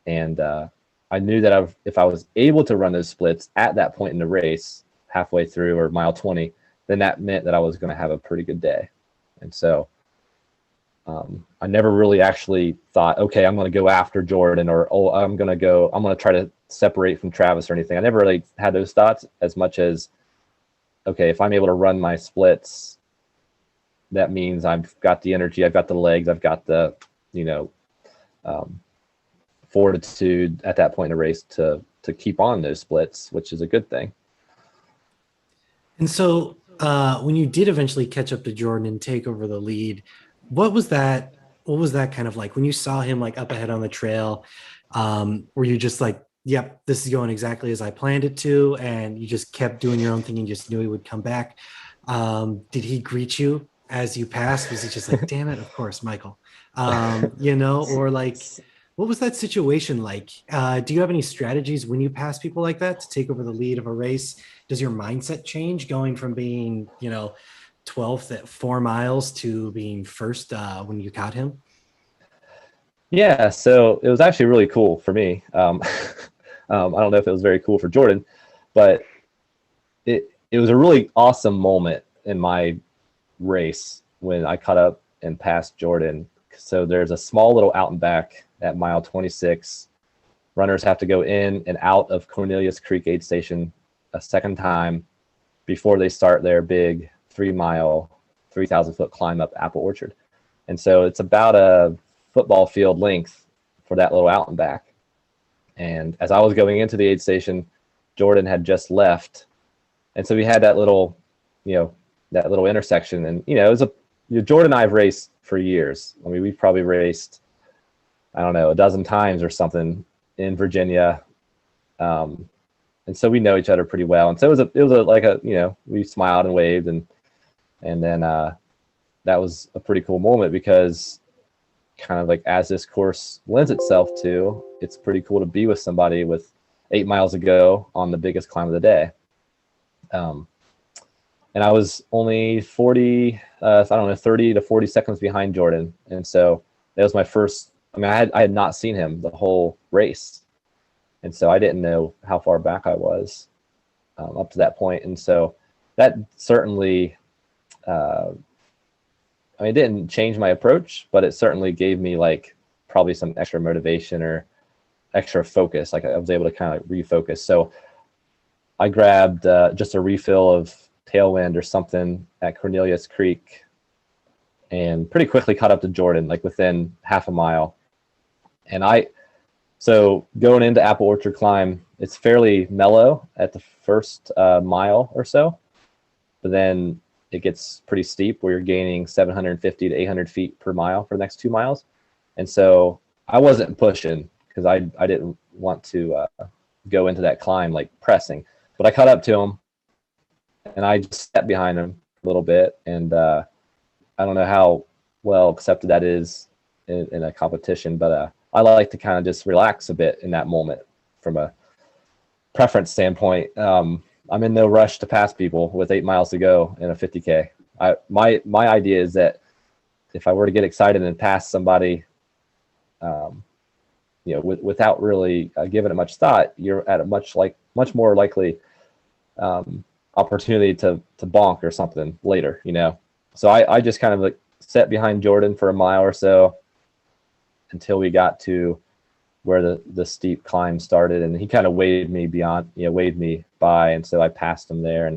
And I knew that if I was able to run those splits at that point in the race, halfway through or mile 20, then that meant that I was going to have a pretty good day. And so I never really actually thought, okay, I'm going to go after Jordan, or, oh, I'm going to try to separate from Travis or anything. I never really had those thoughts as much as, okay, if I'm able to run my splits, that means I've got the energy, I've got the legs, I've got the, fortitude at that point in the race to keep on those splits, which is a good thing. And so when you did eventually catch up to Jordan and take over the lead, what was that kind of like when you saw him like up ahead on the trail? Were you just like, yep, this is going exactly as I planned it to, and you just kept doing your own thing and just knew he would come back? Did he greet you as you passed? Was he just like, damn it, of course, Michael? Or like, what was that situation like? Do you have any strategies when you pass people like that to take over the lead of a race? Does your mindset change going from being, 12th at 4 miles to being first when you caught him? Yeah, so it was actually really cool for me. I don't know if it was very cool for Jordan, but it was a really awesome moment in my race when I caught up and passed Jordan. So there's a small little out and back at mile 26. Runners have to go in and out of Cornelius Creek aid station a second time before they start their big 3-mile, 3,000-foot climb up Apple Orchard. And so it's about a football field length for that little out and back. And as I was going into the aid station, Jordan had just left. And so we had that little, that little intersection. And, it was Jordan and I have raced for years. I mean, we've probably raced, I don't know, a dozen times or something in Virginia. And so we know each other pretty well. And so it was we smiled and waved, and then that was a pretty cool moment, because kind of like as this course lends itself to, it's pretty cool to be with somebody with 8 miles to go on the biggest climb of the day. And I was only 30 to 40 seconds behind Jordan. And so that was my first, I had not seen him the whole race. And so I didn't know how far back I was up to that point. And so that certainly, it didn't change my approach, but it certainly gave me like probably some extra motivation or extra focus. Like I was able to kind of refocus. So I grabbed just a refill of Tailwind or something at Cornelius Creek, and pretty quickly caught up to Jordan, like within half a mile. And so going into Apple Orchard climb, it's fairly mellow at the first mile or so, but then it gets pretty steep where you're gaining 750 to 800 feet per mile for the next 2 miles. And so I wasn't pushing because I didn't want to go into that climb like pressing, but I caught up to him and I just stepped behind him a little bit. And I don't know how well accepted that is in a competition, but I like to kind of just relax a bit in that moment from a preference standpoint. I'm in no rush to pass people with 8 miles to go in a 50K. My idea is that if I were to get excited and pass somebody, without really giving it much thought, you're at a much more likely opportunity to bonk or something later, you know. So I just kind of like sat behind Jordan for a mile or so until we got to where the steep climb started, and he kind of waved me by, and so I passed him there,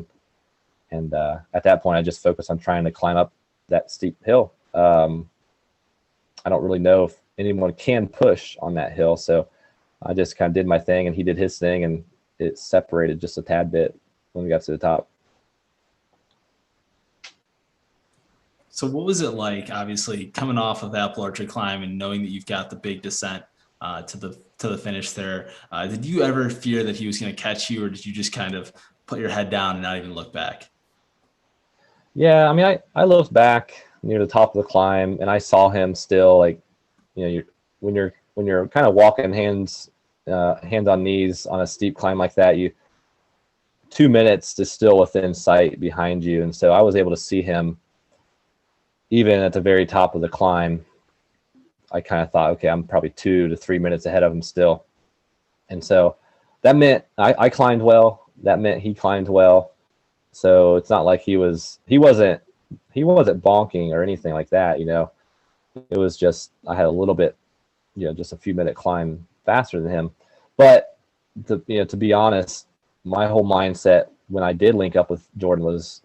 and at that point I just focused on trying to climb up that steep hill. I don't really know if anyone can push on that hill, so I just kind of did my thing and he did his thing, and it separated just a tad bit when we got to the top. So what was it like, obviously, coming off of that Archer climb and knowing that you've got the big descent to the finish there? Did you ever fear that he was going to catch you, or did you just kind of put your head down and not even look back? Yeah, I mean, I looked back near the top of the climb and I saw him still, like, you know, when you're kind of walking hands on knees on a steep climb like that, 2 minutes is still within sight behind you. And so I was able to see him even at the very top of the climb. I kind of thought, okay, I'm probably 2 to 3 minutes ahead of him still. And so that meant I climbed well. That meant he climbed well. So it's not like he wasn't bonking or anything like that, you know. It was just, I had a little bit, you know, just a few minute climb faster than him. But to be honest, my whole mindset when I did link up with Jordan was,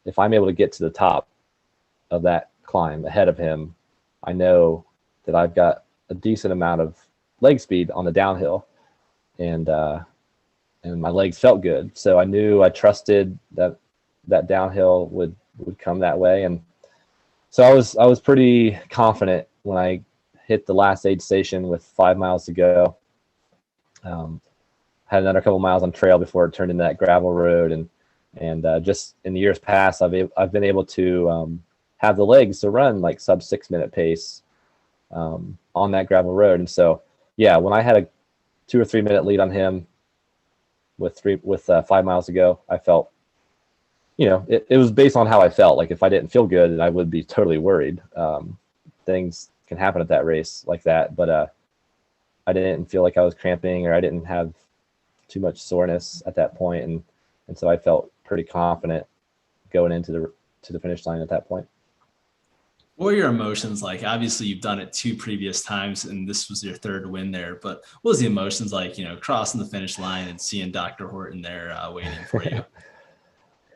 if I'm able to get to the top of that climb ahead of him, I know that I've got a decent amount of leg speed on the downhill, and my legs felt good. So I trusted that downhill would come that way. And so I was pretty confident when I hit the last aid station with 5 miles to go. Had another couple miles on trail before it turned into that gravel road, and just in the years past, I've been able to have the legs to run like sub 6 minute pace on that gravel road. And so, yeah, when I had a 2 or 3 minute lead on him with 5 miles to go, I felt, you know, it was based on how I felt. Like, if I didn't feel good, then I would be totally worried. Things can happen at that race like that, but I didn't feel like I was cramping, or I didn't have too much soreness at that point, and so I felt pretty confident going into the finish line at that point. What were your emotions like? Obviously, you've done it 2 previous times, and this was your 3rd win there. But what was the emotions like, you know, crossing the finish line and seeing Dr. Horton there waiting for you?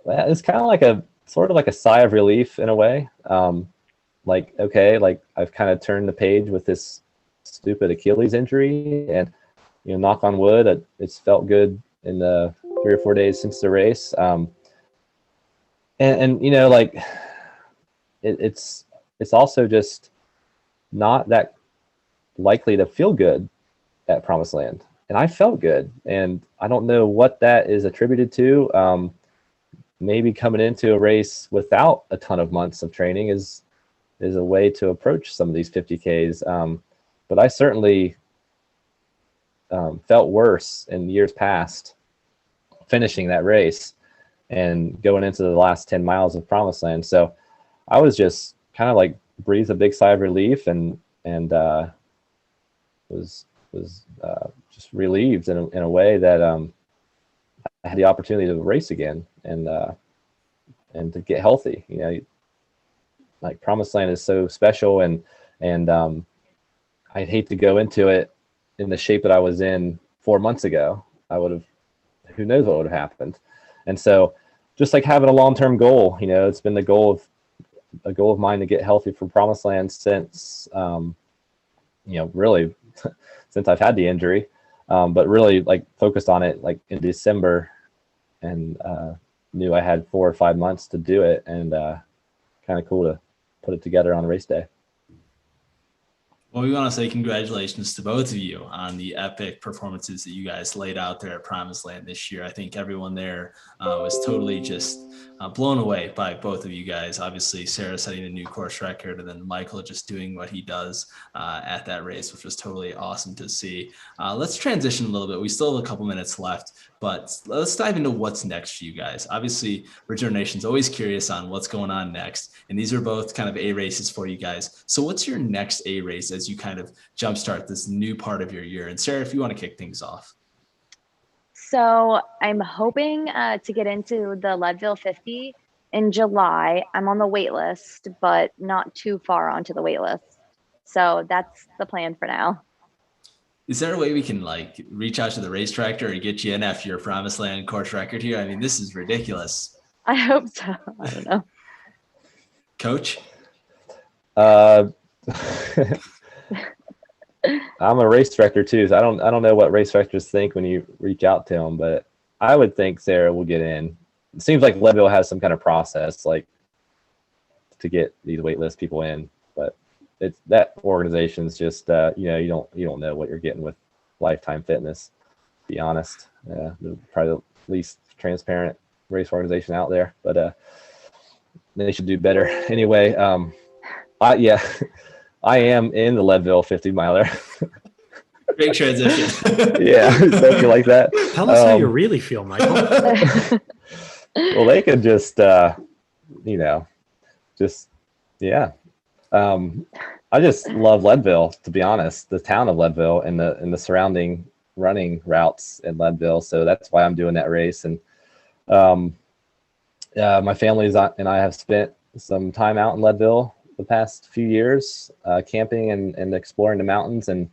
Well, it's kind of like sort of like a sigh of relief in a way. Like, okay, like I've kind of turned the page with this stupid Achilles injury, and, you know, knock on wood, it's felt good in the 3 or 4 days since the race. And you know, like it's also just not that likely to feel good at Promised Land. And I felt good, and I don't know what that is attributed to. Maybe coming into a race without a ton of months of training is a way to approach some of these 50Ks. But I certainly felt worse in years past finishing that race and going into the last 10 miles of Promised Land. So I was just kind of like breathed a big sigh of relief, and was just relieved in a way that I had the opportunity to race again and to get healthy. You know, like, Promised Land is so special, and I'd hate to go into it in the shape that I was in 4 months ago. Who knows what would have happened. And so, just like having a long-term goal, you know, it's been a goal of mine to get healthy for Promised Land since, you know, really since I've had the injury, but really like focused on it like in December, and knew I had 4 or 5 months to do it, and kind of cool to put it together on race day. Well, we want to say congratulations to both of you on the epic performances that you guys laid out there at Promised Land this year. I think everyone there was totally just blown away by both of you guys. Obviously, Sarah setting a new course record, and then Michael just doing what he does at that race, which was totally awesome to see. Let's transition a little bit. We still have a couple minutes left, but let's dive into what's next for you guys. Obviously, Regeneration's always curious on what's going on next, and these are both kind of A races for you guys. So what's your next A race as you kind of jumpstart this new part of your year? And Sarah, if you want to kick things off. So I'm hoping to get into the Leadville 50 in July. I'm on the wait list, but not too far onto the wait list. So that's the plan for now. Is there a way we can like reach out to the race director or get you in after your promised land course record here? I mean, this is ridiculous. I hope so. I don't know. Coach? I'm a race director too, so I don't know what race directors think when you reach out to them, but I would think Sarah will get in. It seems like Leadville has some kind of process like to get these waitlist people in, but it's that organization's just you don't know what you're getting with Lifetime Fitness, to be honest. They're probably the least transparent race organization out there, but they should do better. Anyway, I am in the Leadville 50 miler. Great transition. Yeah, so if you like that. Tell us how you really feel, Michael. Well, they could just yeah. I just love Leadville, to be honest, the town of Leadville and the surrounding running routes in Leadville. So that's why I'm doing that race. And my family and I have spent some time out in Leadville the past few years, camping and exploring the mountains. And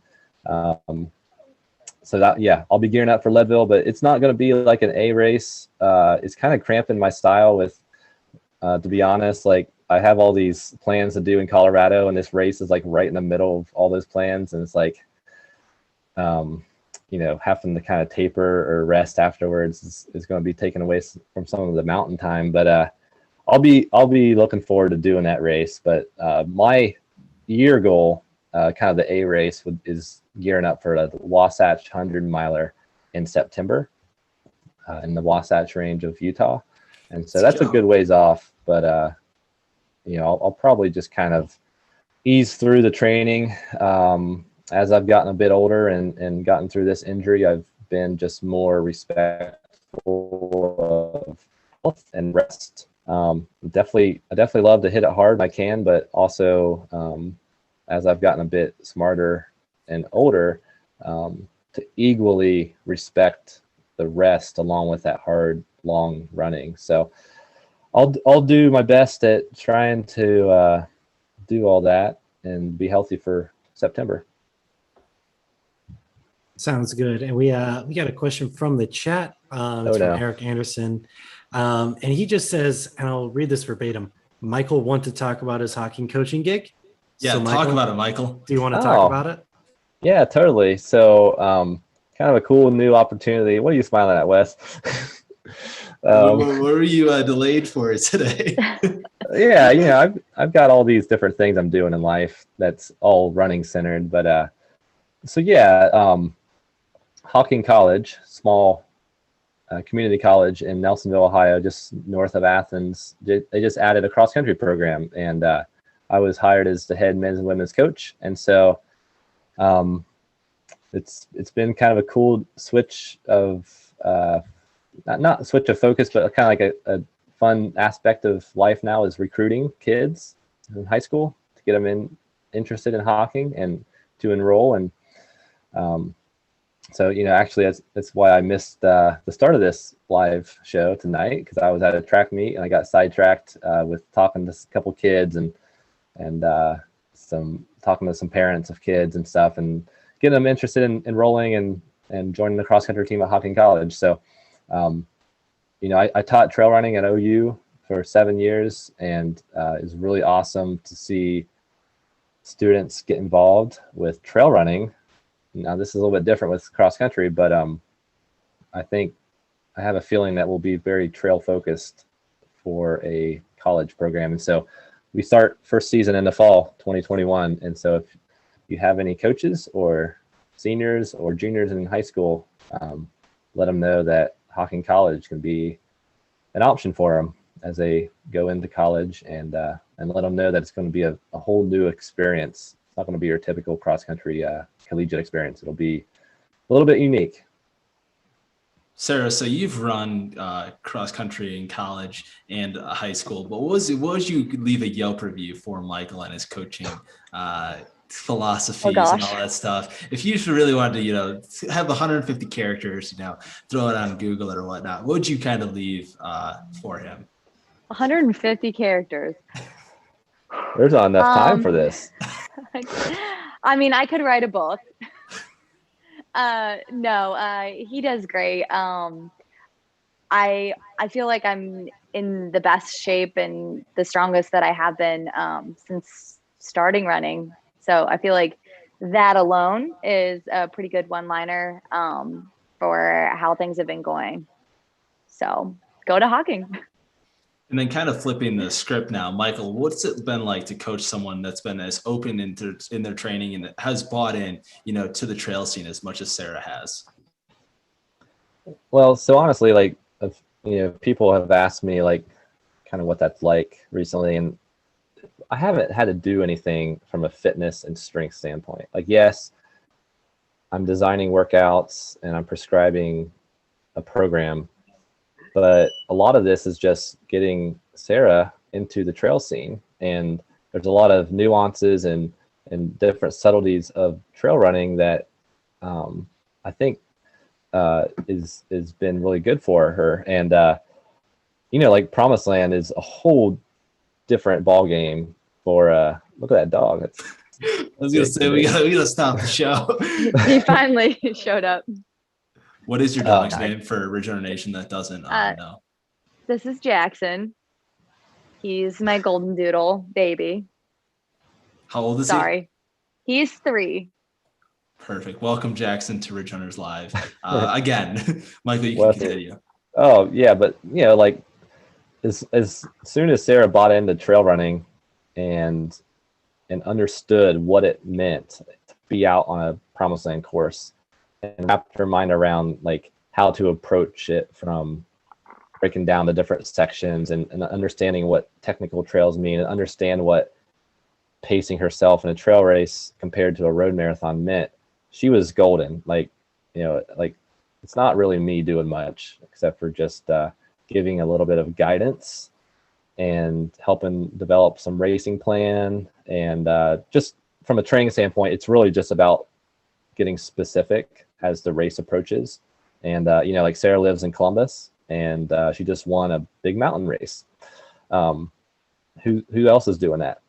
so that, yeah, I'll be gearing up for Leadville, but it's not going to be like an A race. It's kind of cramping my style with, to be honest, like I have all these plans to do in Colorado, and this race is like right in the middle of all those plans. And it's like, having to kind of taper or rest afterwards is going to be taken away from some of the mountain time. But I'll be looking forward to doing that race. But my year goal, kind of the A race, is gearing up for the Wasatch 100 miler in September in the Wasatch Range of Utah. And so that's a good ways off. But I'll probably just kind of ease through the training. As I've gotten a bit older and gotten through this injury, I've been just more respectful of health and rest. I definitely love to hit it hard when I can, but also as I've gotten a bit smarter and older, to equally respect the rest along with that hard, long running. So I'll do my best at trying to do all that and be healthy for September. Sounds good. And we got a question from the chat. It's from Eric Anderson. And he just says, and I'll read this verbatim, Michael want to talk about his hockey coaching gig. Yeah, so Michael, talk about it, Michael. Do you want to talk about it? Yeah, totally. So kind of a cool new opportunity. What are you smiling at, Wes? What were you delayed for today? Yeah, I've got all these different things I'm doing in life that's all running centered. But Hocking College, small community college in Nelsonville, Ohio, just north of Athens. They just added a cross country program, and I was hired as the head men's and women's coach. And so it's been kind of a cool switch of not a switch of focus, but kind of like a fun aspect of life now is recruiting kids in high school to get them interested in hocking and to enroll. And so, actually that's why I missed the start of this live show tonight, because I was at a track meet and I got sidetracked with talking to a couple kids and talking to some parents of kids and stuff, and getting them interested in enrolling and joining the cross country team at Hocking College. So, I taught trail running at OU for 7 years, and it's really awesome to see students get involved with trail running. Now, this is a little bit different with cross country, but I think I have a feeling that we'll be very trail focused for a college program. And so we start first season in the fall 2021. And so if you have any coaches or seniors or juniors in high school, let them know that Hocking College can be an option for them as they go into college, and let them know that it's going to be a whole new experience. It's not going to be your typical cross country collegiate experience. It'll be a little bit unique. Sarah, so you've run cross country in college and high school, but what would you leave a Yelp review for Michael and his coaching philosophies and all that stuff. If you really wanted to, have 150 characters, throw it on Google or whatnot, what would you kind of leave for him? 150 characters. There's not enough time for this. I mean, I could write a book. No, he does great. I feel like I'm in the best shape and the strongest that I have been since starting running. So I feel like that alone is a pretty good one-liner for how things have been going. So go to Hawking. And then kind of flipping the script now, Michael, what's it been like to coach someone that's been as open in their training and has bought in, to the trail scene as much as Sarah has? Well, so honestly, like, people have asked me like kind of what that's like recently, and I haven't had to do anything from a fitness and strength standpoint. Like, yes, I'm designing workouts and I'm prescribing a program, but a lot of this is just getting Sarah into the trail scene. And there's a lot of nuances and different subtleties of trail running that I think is been really good for her. And like Promised Land is a whole different ball game for look at that dog. I was gonna say we gotta stop the show. He finally showed up. What is your dog's name for Original Nation that doesn't know? This is Jackson. He's my golden doodle baby. How old is he? Sorry. He's 3. Perfect. Welcome, Jackson, to Ridge Runners Live. Again, Michael, you can continue. Oh, yeah, but, like, as soon as Sarah bought into trail running and understood what it meant to be out on a Promised Land course and wrapped her mind around, like, how to approach it from breaking down the different sections and understanding what technical trails mean and understand what pacing herself in a trail race compared to a road marathon meant, she was golden. Like, it's not really me doing much except for just giving a little bit of guidance and helping develop some racing plan. And just from a training standpoint, it's really just about getting specific as the race approaches. And, like Sarah lives in Columbus and she just won a big mountain race. Who else is doing that,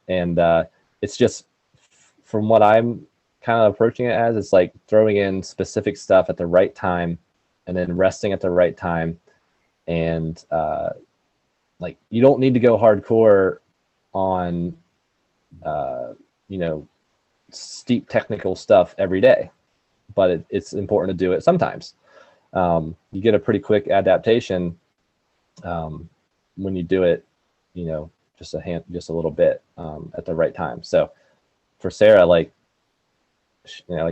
And it's just from what I'm kind of approaching it as, it's like throwing in specific stuff at the right time and then resting at the right time. And like, you don't need to go hardcore on, steep technical stuff every day, but it's important to do it sometimes. You get a pretty quick adaptation when you do it, just a little bit at the right time. So for Sarah, like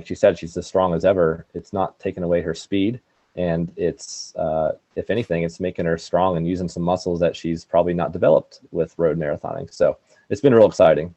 she said, she's as strong as ever. It's not taking away her speed, and it's if anything, it's making her strong and using some muscles that she's probably not developed with road marathoning. So it's been real exciting.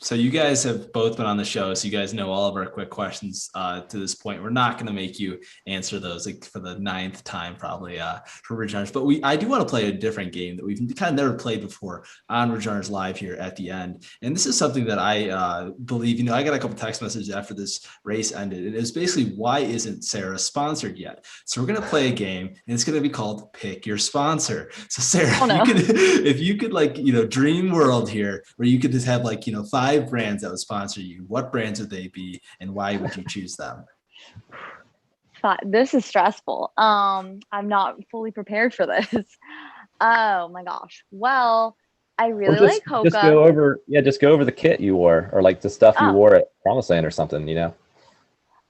So you guys have both been on the show, so you guys know all of our quick questions to this point. We're not going to make you answer those like for the 9th time probably for Ridge Runners, but I do want to play a different game that we've kind of never played before on Ridge Runners Live here at the end. And this is something that I believe, I got a couple text messages after this race ended, and it was basically, why isn't Sarah sponsored yet? So we're going to play a game, and it's going to be called Pick Your Sponsor. So Sarah, if you could like, dream world here where you could just have like, 5 brands that would sponsor you, what brands would they be and why would you choose them? This is stressful. I'm not fully prepared for this. Oh my gosh. Well, I really like Hoka. Just go over the kit you wore, or like the stuff you wore at Promised Land or something,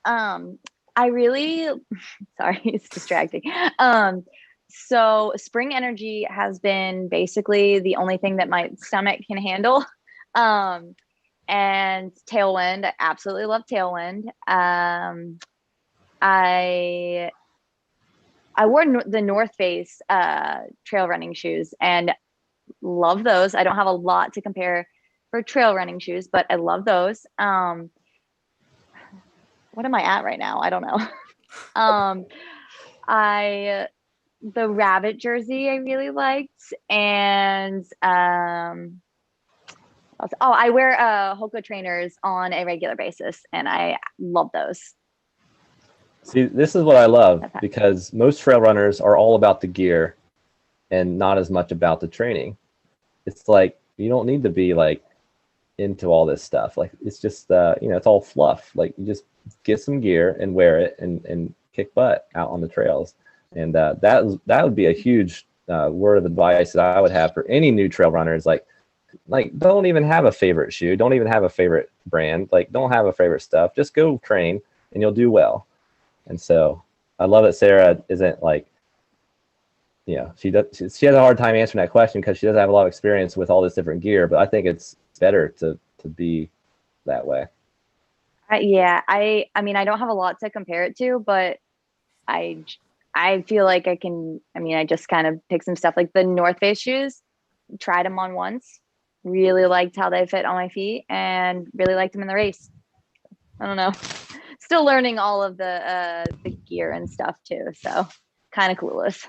I really sorry, it's distracting. So Spring Energy has been basically the only thing that my stomach can handle. And Tailwind, I absolutely love Tailwind. I wore the North Face trail running shoes and love those. I don't have a lot to compare for trail running shoes, but I love those. What am I at right now? I don't know. The rabbit jersey I really liked, and Oh, I wear Hoka trainers on a regular basis, and I love those. See, this is what I love, Okay. because most trail runners are all about the gear and not as much about the training. It's like, you don't need to be like into all this stuff. Like, it's just, it's all fluff. Like, you just get some gear and wear it and kick butt out on the trails. And that would be a huge word of advice that I would have for any new trail runners. Like don't even have a favorite shoe. Don't even have a favorite brand. Like, don't have a favorite stuff. Just go train and you'll do well. And so I love that Sarah isn't like, she has a hard time answering that question because she doesn't have a lot of experience with all this different gear, but I think it's better to be that way. Yeah, I mean, I don't have a lot to compare it to, but I feel like I can. I mean, I just kind of pick some stuff like the North Face shoes. Tried them on once, really liked how they fit on my feet, and really liked them in the race. I don't know. Still learning all of the gear and stuff too, so kind of clueless.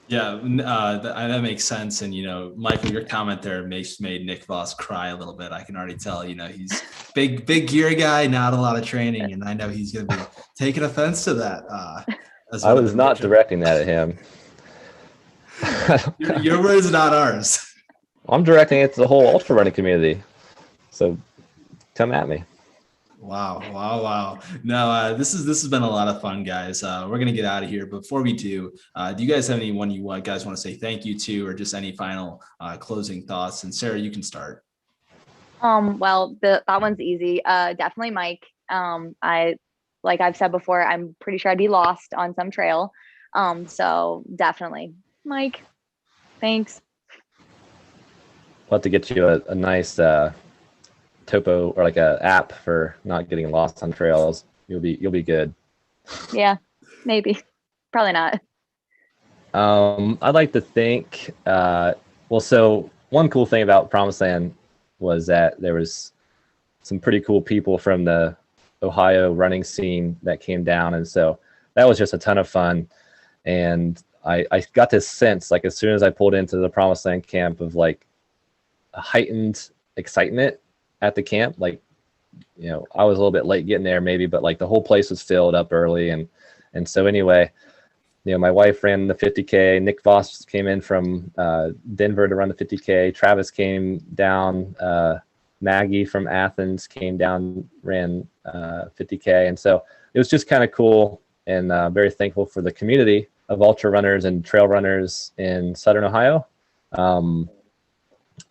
Yeah, that makes sense. And, Michael, your comment there made Nick Voss cry a little bit. I can already tell, he's big gear guy, not a lot of training. And I know he's going to be taking offense to that. I was not directing that at him. Your words, not ours. I'm directing it to the whole ultra running community. So come at me. Wow. No, this has been a lot of fun, guys. We're going to get out of here. Before we do you guys have anyone you guys want to say thank you to, or just any final closing thoughts? And Sarah, you can start. Well, that one's easy. Definitely Mike. Like I've said before, I'm pretty sure I'd be lost on some trail. So definitely Mike. Thanks. We'll have to get you a nice topo or like a app for not getting lost on trails. You'll be good. Yeah, maybe. Probably not. I'd like to think, so one cool thing about Promised Land was that there was some pretty cool people from the Ohio running scene that came down. And so that was just a ton of fun. And I got this sense, like, as soon as I pulled into the Promised Land camp, of like a heightened excitement at the camp. Like, I was a little bit late getting there maybe, but like the whole place was filled up early. And so anyway, my wife ran the 50K. Nick Voss came in from Denver to run the 50K. Travis came down. Maggie from Athens came down, ran 50K. And so it was just kind of cool, and very thankful for the community of ultra runners and trail runners in Southern Ohio.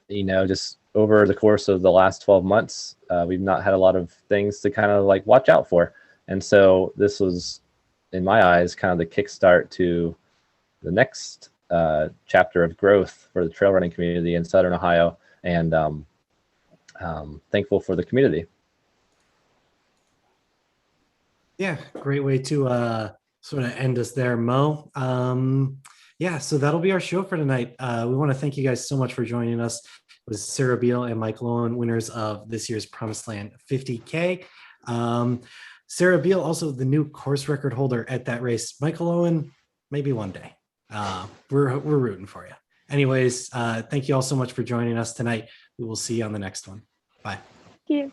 Just over the course of the last 12 months, we've not had a lot of things to kind of like watch out for. And so this was, in my eyes, kind of the kickstart to the next chapter of growth for the trail running community in Southern Ohio, and thankful for the community. Yeah, great way to sort of end us there, Mo. Yeah, so that'll be our show for tonight. We want to thank you guys so much for joining us. It was Sarah Biehl and Michael Owen, winners of this year's Promised Land 50K. Sarah Biehl, also the new course record holder at that race. Michael Owen, maybe one day. We're rooting for you. Anyways, thank you all so much for joining us tonight. We will see you on the next one. Bye. Thank you.